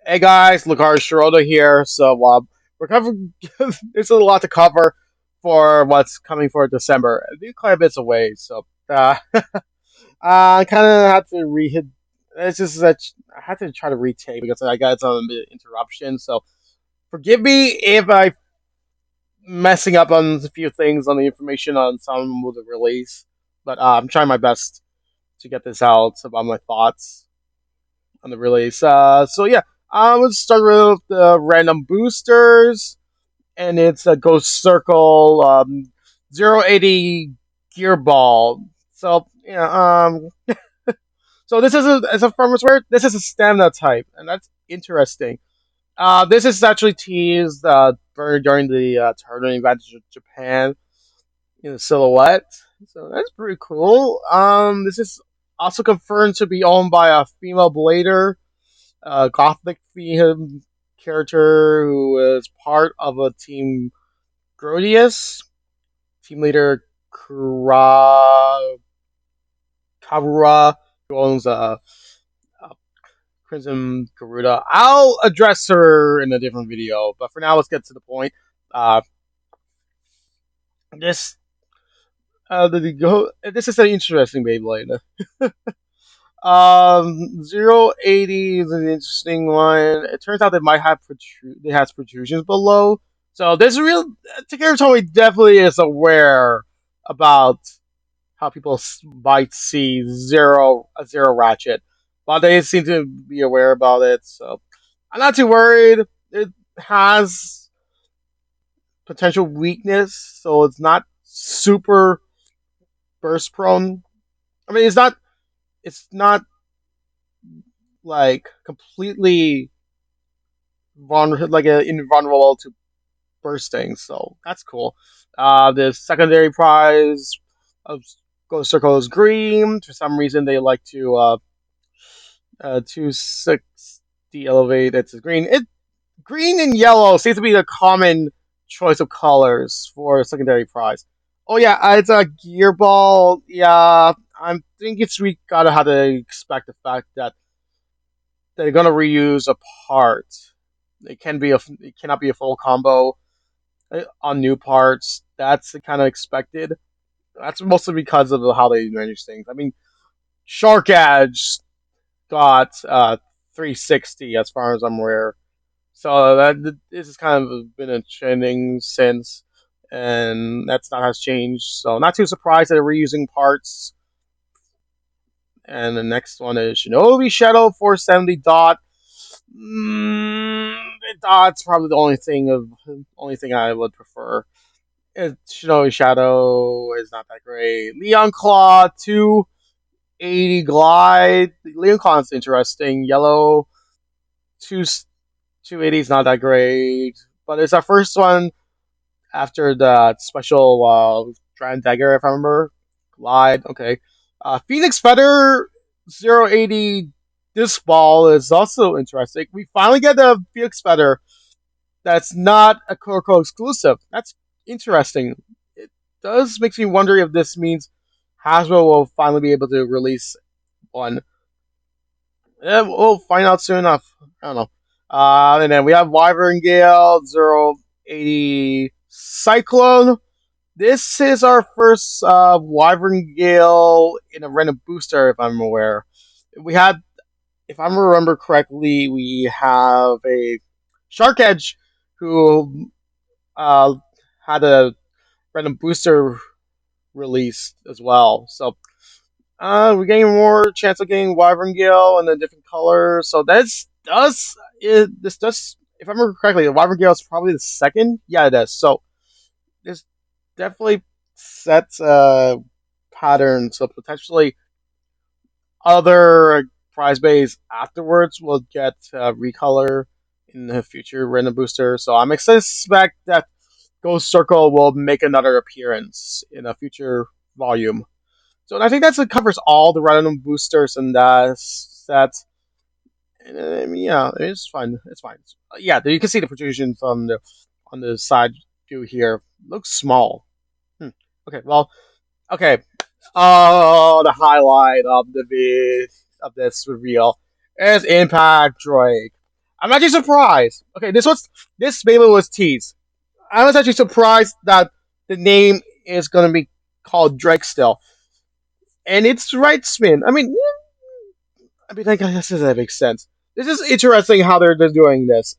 Hey guys, LucarioShirona here. We're covering. There's a lot to cover for what's coming for December. It'll be quite a bit away, I kind of had to rehit. It's just that I had to try to retake because I got some interruption. So forgive me if I messing up on a few things on the information on some of the release, but I'm trying my best to get this out about my thoughts on the release. Let's start with the random boosters, and it's a Ghost Circle 080 Gear Ball. So this is as a farmer's wear. This is a stamina type, and that's interesting. This is actually teased during the tournament event in Japan in the silhouette. So that's pretty cool. This is also confirmed to be owned by a female blader, gothic theme character who is part of a team Grodius, team leader Kawura, who owns a Crimson Garuda. I'll address her in a different video, but for now, let's get to the point. Uh, this this is an interesting Beyblade. 080 is an interesting one. It turns out they might have it has protrusions below. So this real Takara Tomy definitely is aware about how people might see a zero ratchet, but they seem to be aware about it. So I'm not too worried. It has potential weakness, so it's not super burst prone. I mean, it's not like completely invulnerable to bursting, so that's cool. The secondary prize of Ghost Circle is green. For some reason, they like to 260 elevate. It's green. Green and yellow seems to be the common choice of colors for a secondary prize. Oh yeah, it's a gear ball. Yeah, I think we gotta have to expect the fact that they're gonna reuse a part. It cannot be a full combo on new parts. That's kind of expected. That's mostly because of how they manage things. I mean, Shark Edge got 360 as far as I'm aware. So this has kind of been a trending since, and that's not has changed. So not too surprised that they're reusing parts. And the next one is Shinobi Shadow 470 dot. Dot's probably the only thing I would prefer. Shinobi Shadow is not that great. Leon Claw 280 Glide. Leon Claw's interesting. Yellow 280 is not that great, but it's our first one after the special Dragon Dagger, if I remember. Glide, okay. Phoenix Feather 080 Disc Ball is also interesting. We finally get the Phoenix Feather that's not a Kuroko exclusive. That's interesting. It does make me wonder if this means Hasbro will finally be able to release one. Yeah, we'll find out soon enough. I don't know. And then we have Wyvern Gale 080 Cyclone. This is our first Wyvern Gale in a random booster, if I'm aware. We had, if I remember correctly, we have a Shark Edge who uh, had a random booster released as well. So we're getting more chance of getting Wyvern Gale in a different color. So this does, if I remember correctly, the Wyvern Gale is probably the second. Yeah, it is. So this definitely sets a pattern. So potentially other prize bays afterwards will get recolor in the future random booster. So I'm excited to expect that Ghost Circle will make another appearance in a future volume. So I think that covers all the random boosters in that set. Yeah, it's fine. It's fine. Yeah, you can see the protrusion from the on the side view here. Looks small. Hmm. Okay, well, okay. Oh, the highlight of the vid of this reveal is Impact Drake. I'm actually surprised. Okay, this Beyblade was teased. I was actually surprised that the name is gonna be called Drake still, and it's right spin. I guess that makes sense. This is interesting how they're doing this.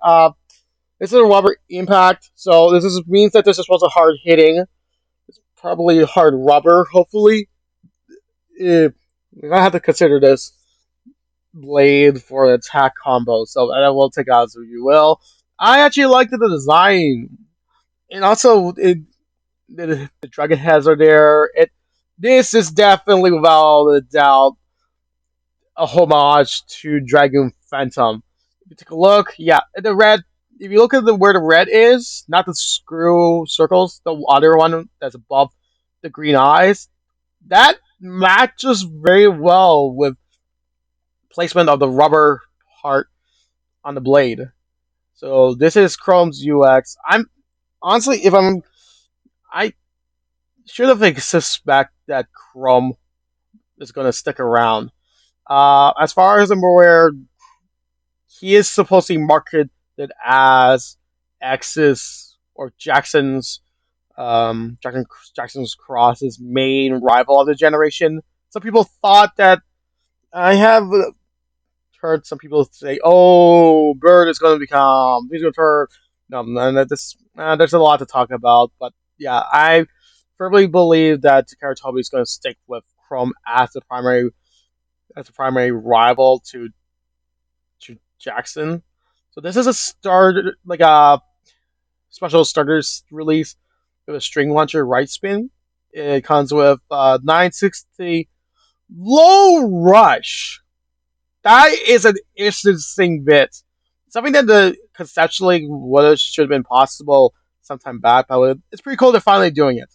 This is a rubber impact, so means that this is supposed to hard hitting. It's probably hard rubber. Hopefully, I have to consider this blade for the attack combo. So I will take out as you will. I actually liked the design, and also the dragon heads are there. This is definitely without a doubt a homage to Dragon Phantom. If you take a look, yeah, the red. If you look at where the red is, not the screw circles, the other one that's above the green eyes, that matches very well with placement of the rubber part on the blade. So this is Chrome's UX. I'm honestly, if I should have suspect that Chrome is going to stick around. As far as I'm aware, he is supposed to be marketed as X's or Jackson's Cross's main rival of the generation. Some people thought that I have heard some people say, "Oh, Bird is going to become he's going to turn." No, there's a lot to talk about, but yeah, I firmly believe that Takara Tomy is going to stick with Chrome as the primary rival to Jackson. So this is a like a special starters release with a string launcher right spin. It comes with 960 low rush. That is an interesting bit. Something that the conceptually would should have been possible sometime back, but it's pretty cool they're finally doing it.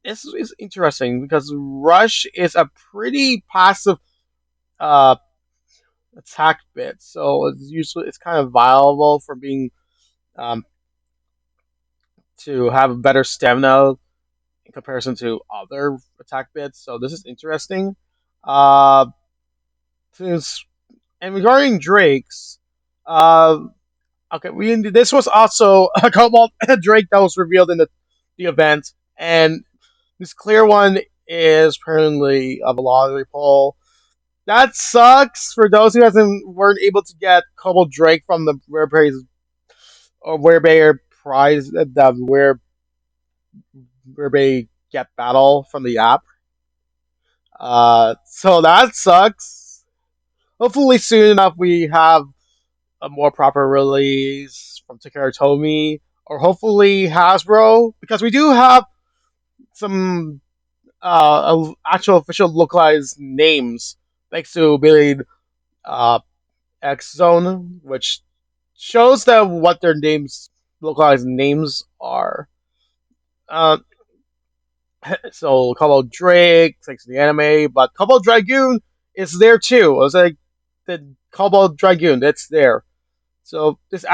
This is interesting because rush is a pretty passive uh, attack bit, so it's kind of viable for being um, to have a better stamina in comparison to other attack bits. So this is interesting. Uh, since and regarding Drake's, uh, okay, this was also a Cobalt Drake that was revealed in the event, and this clear one is apparently a lottery pull. That sucks for those who hasn't weren't able to get Cobalt Drake from the Rare Praise or Rare Bear prize the Rare Bay Get Battle from the app. So that sucks. Hopefully soon enough we have a more proper release from Takara Tomy or hopefully Hasbro because we do have some actual official localized names thanks to Beyblade X Zone, which shows that what their names localized names are. Uh, so Cobalt Drake, thanks to the anime, but Cobalt Dragoon is there too. It was like the Cobalt Dragoon that's there. So this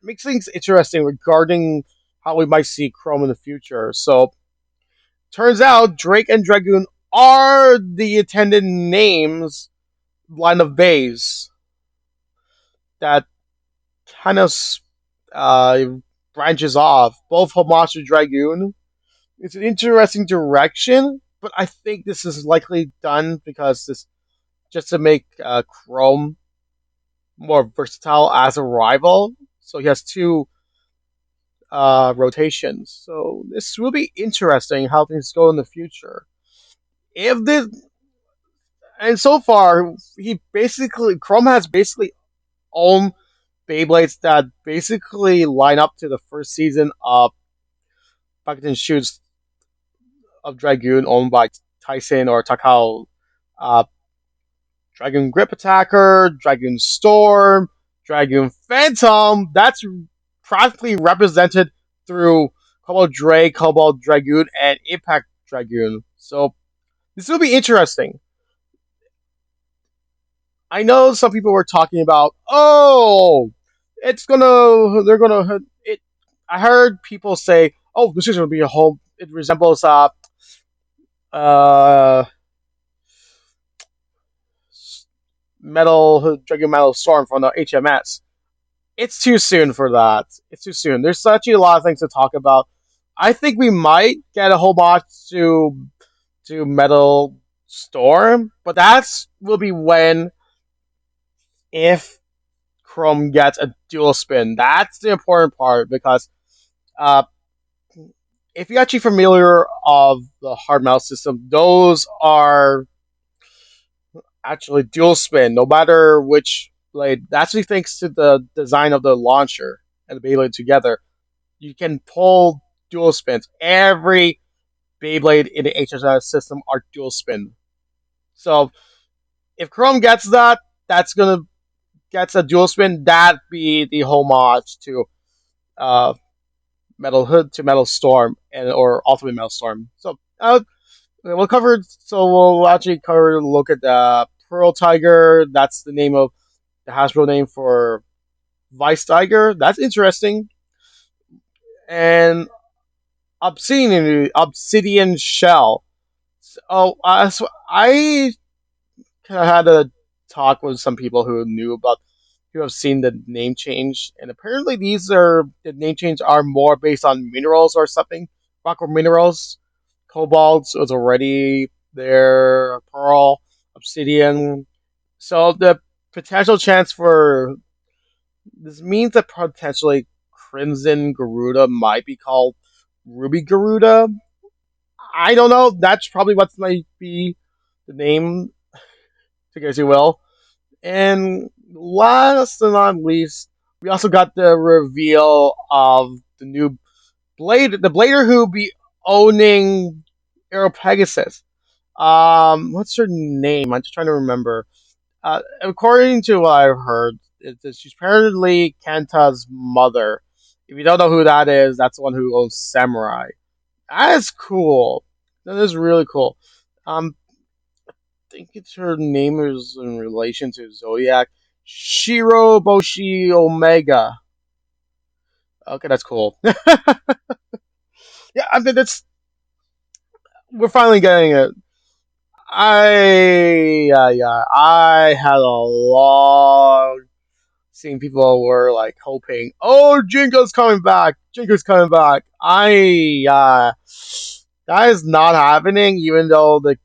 makes things interesting regarding how we might see Chrome in the future. So turns out Drake and Dragoon are the intended names line of bays that kind of uh, branches off. Both homage to Dragoon. It's an interesting direction, but I think this is likely done because this just to make Chrome more versatile as a rival. So he has two rotations. So this will be interesting how things go in the future. If this and so far he basically Chrome has basically owned Beyblades that basically line up to the first season of Bucketon Shoots of Dragoon owned by Tyson or Takao. Uh, Dragoon Grip Attacker, Dragoon Storm, Dragoon Phantom. That's practically represented through Cobalt Drake, Cobalt Dragoon, and Impact Dragoon. So this will be interesting. I know some people were talking about, oh, they're gonna, it. I heard people say, oh, this is gonna be a whole. It resembles uh Metal Dragon Metal Storm from the HMS. It's too soon for that. It's too soon. There's actually a lot of things to talk about. I think we might get a whole lot to Metal Storm, but that's will be when if Chrome gets a dual spin. That's the important part because uh, if you're actually familiar of the hard mouse system, those are actually dual spin, no matter which blade. Actually, thanks to the design of the launcher and the Beyblade together, you can pull dual spins. Every Beyblade in the HSS system are dual spin. So if Chrome gets that, that's gonna gets a dual spin. That be the homage to uh, Metal Hood to Metal Storm and or Ultimate Metal Storm. So we'll cover. So we'll actually cover look at the Pearl Tiger. That's the name of the Hasbro name for Vice Tiger. That's interesting. And Obsidian Shell. So I kind of had a talk with some people who knew about who have seen the name change, and apparently the name change are more based on minerals or something. Rock or minerals. Cobalt was already there. Pearl, Obsidian. So the potential chance for this means that potentially Crimson Garuda might be called Ruby Garuda. I don't know. That's probably what might be the name, to guess you will. And last and not least, we also got the reveal of the new Blade, the Blader who be owning Aero Pegasus. What's her name? I'm just trying to remember. According to what I've heard, she's apparently Kanta's mother. If you don't know who that is, that's the one who owns Samurai. That is cool. That is really cool. I think it's her name is in relation to Zodiac. Shiroboshi Omega. Okay, that's cool. Yeah, I mean that's we're finally getting it. I had a long seeing people were like hoping, oh, Jingo's coming back. Jingo's coming back. That is not happening. Even though the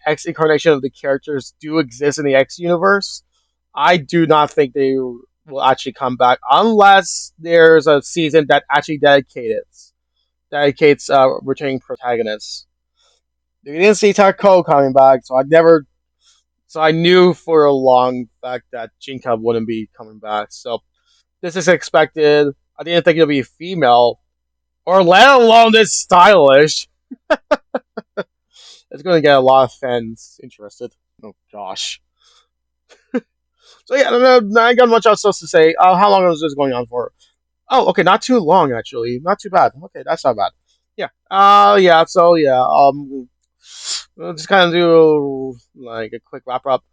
X incarnation of the characters do exist in the X universe, I do not think they will actually come back unless there's a season that actually dedicates returning protagonists. We didn't see Taco coming back, so I knew for a long fact that Jinka wouldn't be coming back. So this is expected. I didn't think it'll be a female, or let alone this stylish. It's going to get a lot of fans interested. Oh gosh. So yeah, I got much else to say. How long is this going on for? Oh, okay, not too long actually. Not too bad. Okay, that's not bad. Yeah. Yeah. So yeah. We'll just kind of do like a quick wrap up.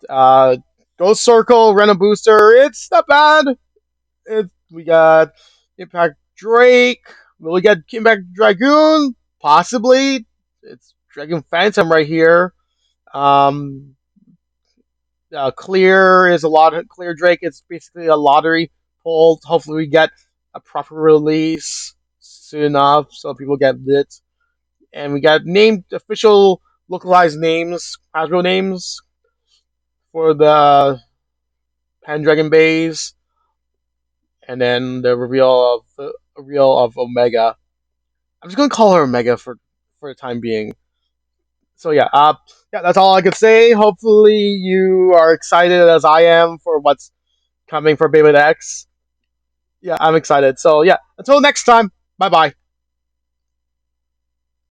Uh, Ghost Circle, Rena Booster. It's not bad. We got Impact Drake. Will we get Impact Dragoon? Possibly. It's Dragon Phantom right here. Um, Clear is a lot. Clear Drake. It's basically a lottery pull. Hopefully, we get a proper release soon enough so people get lit. And we got named official localized names, Hasbro names for the Pendragon Bays, and then the reveal of Omega. I'm just gonna call her Omega for the time being. So yeah, that's all I could say. Hopefully you are excited as I am for what's coming for Beyblade X. Yeah, I'm excited. So yeah, until next time, bye bye.